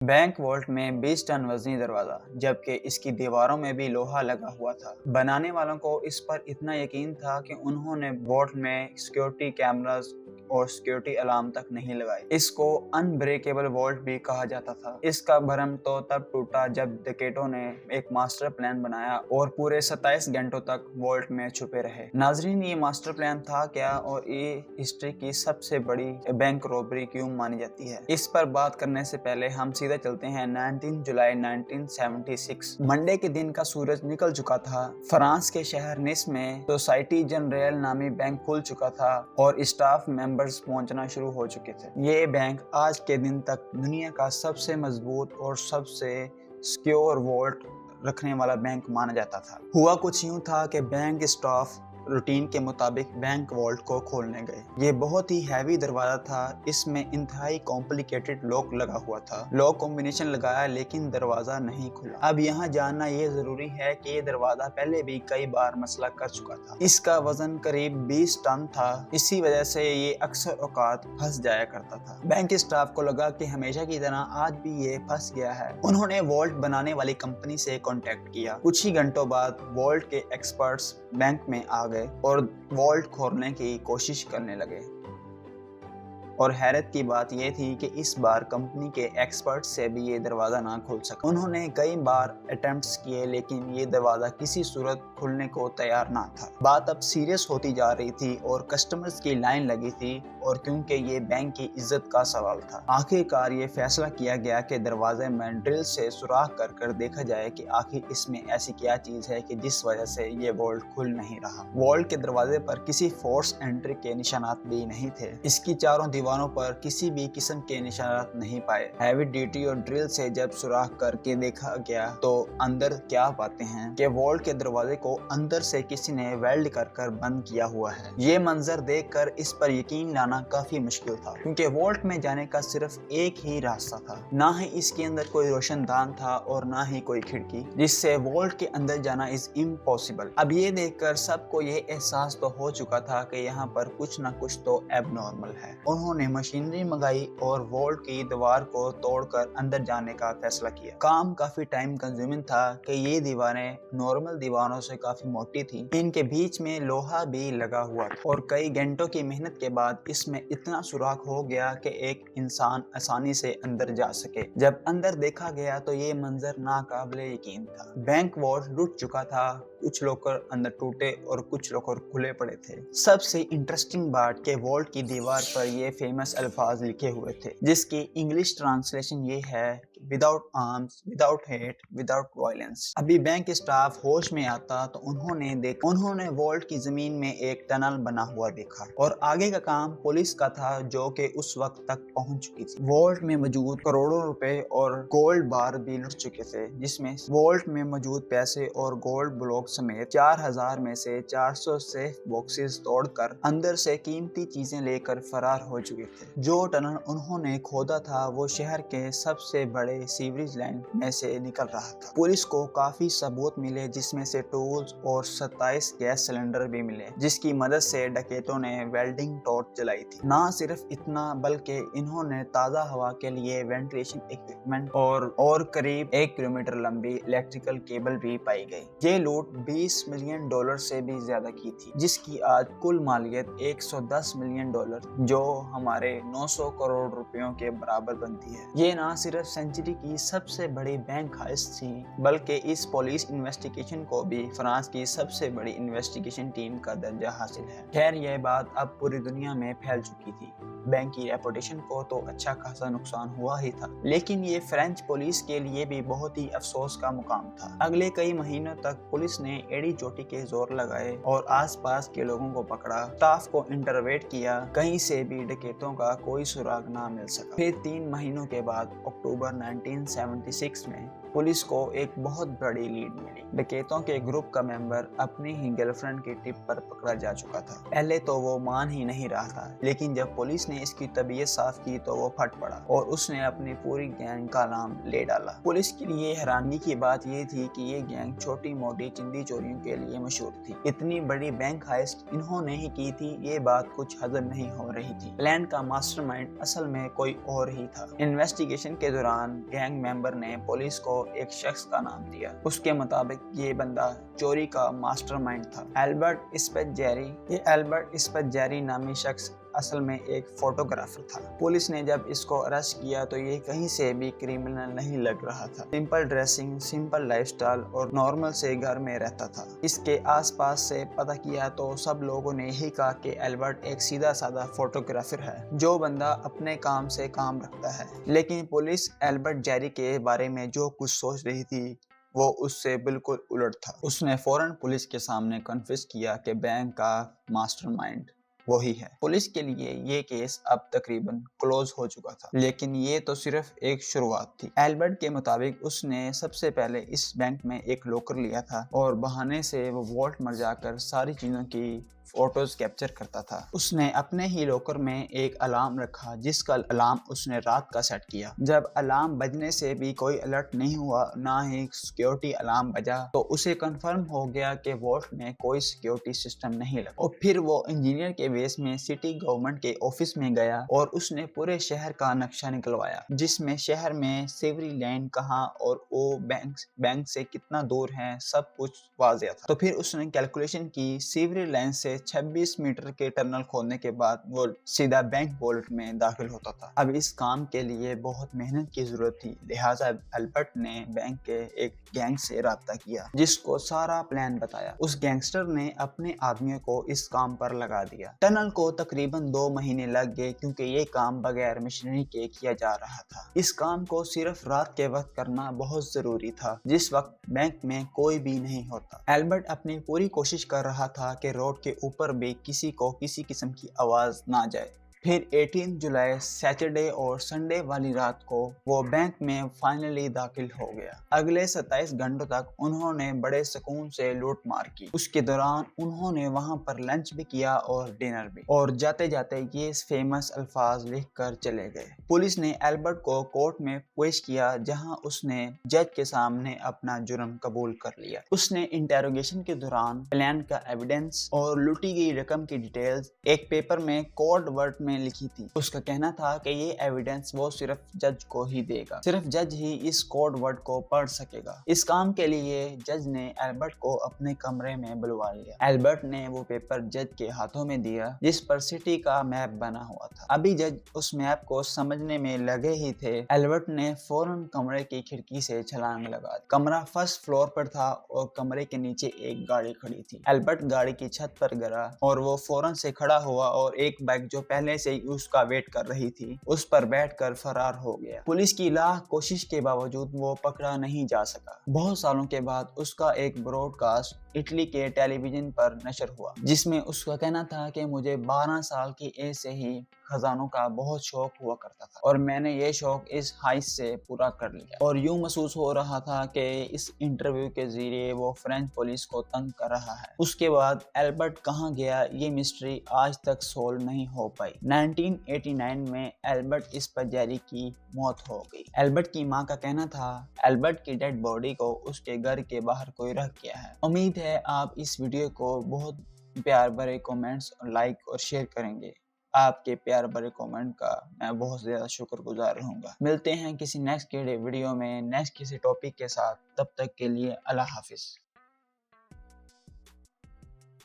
Bank vault में 20 ton वजनी दरवाजा, जबकि इसकी दीवारों में भी लोहा लगा हुआ था। बनाने वालों को इस पर इतना यकीन था कि उन्होंने वॉल्ट में सिक्योरिटी कैमरास और सिक्योरिटी अलार्म तक नहीं लगाए। इसको अनब्रेकेबल वॉल्ट भी कहा जाता था। इसका भरम तो तब टूटा जब डकैतों ने एक मास्टर प्लान बनाया और पूरे 27 घंटों तक वॉल्ट में छुपे रहे। नाजरीन, ये मास्टर प्लान था क्या और ये हिस्ट्री की सबसे बड़ी बैंक रॉबरी क्यों मानी जाती है? इस पर बात करने से पहले हम सीधे चलते हैं 19 जुलाई 1976। मंडे के दिन का सूरज निकल चुका था। फ्रांस के शहर निस में सोसाइटी जनरल नामी बैंक खुल चुका था और स्टाफ मेंबर्स पहुंचना शुरू हो चुके थे। ये बैंक आज के दिन तक दुनिया का सबसे मजबूत और सबसे सिक्योर वॉल्ट रखने वाला बैंक माना जाता था। हुआ कुछ यूं था कि बैंक स्टाफ रूटीन के मुताबिक बैंक वॉल्ट को खोलने गए। ये बहुत ही हैवी दरवाजा था। इसमें इंतहाई कॉम्प्लिकेटेड लॉक लगा हुआ था। लॉक कॉम्बिनेशन लगाया लेकिन दरवाजा नहीं खुला। अब यहाँ जानना ये जरूरी है कि ये दरवाजा पहले भी कई बार मसला कर चुका था। इसका वजन करीब 20 टन था। इसी वजह से ये अक्सर औकात फंस जाया करता था। बैंक स्टाफ को लगा कि हमेशा की तरह आज भी ये फंस गया है। उन्होंने वॉल्ट बनाने वाली कंपनी से कॉन्टेक्ट किया। कुछ ही घंटों बाद वॉल्ट के एक्सपर्ट्स बैंक में आ गए और वॉल्ट खोलने की कोशिश करने लगे। और हैरत की बात यह थी कि इस बार कंपनी के एक्सपर्ट से भी ये दरवाजा ना खुल सका। उन्होंने कई बार अटेम्प्ट्स किए लेकिन ये दरवाजा किसी सूरत खुलने को तैयार ना था। बात अब सीरियस होती जा रही थी और कस्टमर्स की लाइन लगी थी और क्योंकि ये बैंक की इज्जत का सवाल था, आखिरकार ये फैसला किया गया कि दरवाजे में ड्रिल से सुराख कर कर देखा जाए कि आखिर इसमें ऐसी क्या चीज है कि जिस वजह से ये वॉल्ट खुल नहीं रहा। वॉल्ट के दरवाजे पर किसी फोर्स एंट्री के निशानात भी नहीं थे। इसकी चारों दीवारों पर किसी भी किस्म के निशानात नहीं पाए। हैवी ड्यूटी और ड्रिल से जब सुराख करके देखा गया तो अंदर क्या पाते हैं कि वॉल्ट के दरवाजे को अंदर से किसी ने वेल्ड कर कर बंद किया हुआ है। ये मंजर देखकर इस पर यकीन लाना काफी मुश्किल था क्योंकि वॉल्ट में जाने का सिर्फ एक ही रास्ता था। ना ही इसके अंदर कोई रोशनदान था और ना ही कोई खिड़की, जिससे वॉल्ट के अंदर जाना इज इम्पॉसिबल। अब ये देखकर सबको ये एहसास तो हो चुका था कि यहाँ पर कुछ ना कुछ तो एबनॉर्मल है। उन्होंने मशीनरी मंगाई और वॉल्ट की दीवार को तोड़कर अंदर जाने का फैसला किया। काम काफी टाइम कंज्यूमिंग था कि ये दीवारें नॉर्मल दीवारों से काफी मोटी थी। इनके बीच में लोहा भी लगा हुआ था और कई घंटों की मेहनत के बाद इसमें इतना सुराख हो गया कि एक इंसान आसानी से अंदर जा सके। जब अंदर देखा गया तो ये मंजर नाकाबिले यकीन था। बैंक वॉल्ट लुट चुका था। कुछ लॉकर अंदर टूटे और कुछ लॉकर खुले पड़े थे। सबसे इंटरेस्टिंग बात के वॉल्ट की दीवार पर ये फेमस अल्फाज लिखे हुए थे जिसकी इंग्लिश ट्रांसलेशन ये है, without arms, without hate, without violence. अभी बैंक स्टाफ होश में आता तो उन्होंने वॉल्ट की जमीन में एक टनल बना हुआ देखा और आगे का काम पुलिस का था जो कि उस वक्त तक पहुंच चुकी थी। वॉल्ट में मौजूद करोड़ों रुपए और गोल्ड बार भी लुट चुके थे, जिसमें वॉल्ट में मौजूद पैसे और गोल्ड ब्लॉक समेत 4000 में से 400 सेफ बॉक्सेस तोड़कर अंदर से कीमती चीजें लेकर फरार हो चुके थे। जो टनल उन्होंने खोदा था वो शहर के सबसे बड़े सीवरेज लाइन में से निकल रहा था। पुलिस को काफी सबूत मिले जिसमें से टूल्स और 27 गैस सिलेंडर भी मिले जिसकी मदद से डकैतों ने वेल्डिंग टॉर्च जलाई थी। ना सिर्फ इतना बल्कि इन्होंने ताज़ा हवा के लिए वेंटिलेशन इक्विपमेंट और करीब 1 किलोमीटर लंबी इलेक्ट्रिकल केबल भी पाई गई। ये लूट $20 मिलियन से भी ज्यादा की थी जिसकी आज कुल मालियत $110 मिलियन जो हमारे 900 करोड़ रुपयों के बराबर बनती है। ये ना सिर्फ सेंचुरी की सबसे बड़ी बैंक हाइस्ट थी बल्कि इस पुलिस इन्वेस्टिगेशन को भी फ्रांस की सबसे बड़ी इन्वेस्टिगेशन टीम का दर्जा हासिल है। खैर यह बात अब पूरी दुनिया में फैल चुकी थी। बैंक की रेपुटेशन को तो अच्छा खासा नुकसान हुआ ही था, लेकिन ये फ्रेंच पुलिस के लिए भी बहुत ही अफसोस का मुकाम था। अगले कई महीनों तक पुलिस ने एड़ी चोटी के जोर लगाए और आसपास के लोगों को पकड़ा, स्टाफ को इंटरवेट किया, कहीं से भी डकैतों का कोई सुराग ना मिल सका। फिर 3 महीनों के बाद अक्टूबर 1976 में पुलिस को एक बहुत बड़ी लीड मिली। डकैतों के ग्रुप का मेंबर अपनी ही गर्लफ्रेंड की टिप पर पकड़ा जा चुका था। पहले तो वो मान ही नहीं रहा था, लेकिन जब पुलिस ने इसकी तबीयत साफ की तो वो फट पड़ा और उसने अपनी पूरी गैंग का नाम ले डाला। पुलिस के लिए हैरानी की बात ये थी कि ये गैंग छोटी मोटी चिंदी चोरियों के लिए मशहूर थी। इतनी बड़ी बैंक हाइस्ट इन्होंने ही की थी, ये बात कुछ हजम नहीं हो रही थी। प्लान का मास्टरमाइंड असल में कोई और ही था। इन्वेस्टिगेशन के दौरान दौरान गैंग मेंबर ने पुलिस को एक शख्स का नाम दिया। उसके मुताबिक ये बंदा चोरी का मास्टरमाइंड था, एल्बर्ट स्पैटजेरी। ये एल्बर्ट स्पैटजेरी नामी शख्स असल में एक फोटोग्राफर था। पुलिस ने जब इसको अरेस्ट किया तो ये कहीं से भी क्रिमिनल नहीं लग रहा था। सिंपल ड्रेसिंग, सिंपल लाइफस्टाइल और नॉर्मल से घर में रहता था। इसके आसपास से पता किया तो सब लोगों ने यही कहा कि एल्बर्ट एक सीधा साधा फोटोग्राफर है जो बंदा अपने काम से काम रखता है। लेकिन पुलिस एल्बर्ट जेरी के बारे में जो कुछ सोच रही थी वो उससे बिल्कुल उलट था। उसने फौरन पुलिस के सामने कन्फेस किया कि बैंक का मास्टरमाइंड वही है। पुलिस के लिए ये केस अब तकरीबन क्लोज हो चुका था, लेकिन ये तो सिर्फ एक शुरुआत थी। एल्बर्ट के मुताबिक उसने सबसे पहले इस बैंक में एक लॉकर लिया था और बहाने से वो वॉल्ट में जाकर सारी चीजों की फोटोज कैप्चर करता था। उसने अपने ही लॉकर में एक अलार्म रखा जिसका अलार्म उसने रात का सेट किया। जब अलार्म बजने से भी कोई अलर्ट नहीं हुआ, ना ही सिक्योरिटी अलार्म बजा, तो उसे कंफर्म हो गया कि वॉल्ट में कोई सिक्योरिटी सिस्टम नहीं लगा। और फिर वो इंजीनियर के बेस में सिटी गवर्नमेंट के ऑफिस में गया और उसने पूरे शहर का नक्शा निकलवाया, जिसमें शहर में सेवरी लैंड कहाँ और वो बैंक से कितना दूर है, सब कुछ वाज़ेह था। तो फिर उसने कैलकुलेशन की, सेवरी लैंड से 26 मीटर के टनल खोदने के बाद वो सीधा बैंक वॉलेट में दाखिल होता था। अब इस काम के लिए बहुत मेहनत की जरूरत थी, लिहाजा एल्बर्ट ने बैंक के एक गैंग से राब्ता किया जिसको सारा प्लान बताया। उस गैंगस्टर ने अपने आदमियों को इस काम पर लगा दिया। टनल को तकरीबन 2 महीने लग गए क्योंकि ये काम बगैर मशीनरी के किया जा रहा था। इस काम को सिर्फ रात के वक्त करना बहुत जरूरी था जिस वक्त बैंक में कोई भी नहीं होता। एल्बर्ट अपनी पूरी कोशिश कर रहा था कि रोड के ऊपर भी किसी को किसी किस्म की आवाज ना जाए। फिर 18 जुलाई सैटरडे और संडे वाली रात को वो बैंक में फाइनली दाखिल हो गया। अगले 27 घंटों तक उन्होंने बड़े सुकून से लूट मार की। उसके दौरान उन्होंने वहां पर लंच भी किया और डिनर भी, और जाते जाते ये फेमस अल्फाज लिख कर चले गए। पुलिस ने एल्बर्ट को कोर्ट में पेश किया जहां उसने जज के सामने अपना जुर्म कबूल कर लिया। उसने इंटेरोगेशन के दौरान प्लान का एविडेंस और लूटी गई रकम की डिटेल्स एक पेपर में कोड वर्ड में लिखी थी। उसका कहना था कि ये एविडेंस वो सिर्फ जज को ही देगा, सिर्फ जज ही इस कोड वर्ड को पढ़ सकेगा। इस काम के लिए जज ने एल्बर्ट को अपने कमरे में बुलवा लिया। एल्बर्ट ने वो पेपर जज के हाथों में दिया जिस पर सिटी का मैप बना हुआ था। अभी जज उस मैप को समझने में लगे ही थे, एल्बर्ट ने फौरन कमरे की खिड़की से छलांग लगा दी। कमरा फर्स्ट फ्लोर पर था और कमरे के नीचे एक गाड़ी खड़ी थी। एल्बर्ट गाड़ी की छत पर गिरा और वो फौरन से खड़ा हुआ और एक बाइक जो पहले से ही उसका वेट कर रही थी उस पर बैठकर फरार हो गया। पुलिस की लाख कोशिश के बावजूद वो पकड़ा नहीं जा सका। बहुत सालों के बाद उसका एक ब्रॉडकास्ट इटली के टेलीविजन पर नशर हुआ जिसमें उसका कहना था कि मुझे 12 साल की एज से ही खजानों का बहुत शौक हुआ करता था और मैंने ये शौक इस हाइट से पूरा कर लिया। और यूं महसूस हो रहा था कि इस इंटरव्यू के जरिए वो फ्रेंच पुलिस को तंग कर रहा है। उसके बाद एल्बर्ट कहाँ गया ये मिस्ट्री आज तक सोल्व नहीं हो पाई। 1989 में एल्बर्ट स्पैटजेरी की मौत हो गई। एल्बर्ट की मां का कहना था एल्बर्ट की डेड बॉडी को उसके घर के बाहर कोई रख गया है। उम्मीद है आप इस वीडियो को बहुत प्यार भरे कमेंट्स और लाइक और शेयर करेंगे। आपके प्यार भरे कमेंट का मैं बहुत ज्यादा शुक्रगुजार रहूंगा। मिलते हैं किसी नेक्स्ट वीडियो में नेक्स्ट किसी टॉपिक के साथ। तब तक के लिए अल्लाह हाफिज।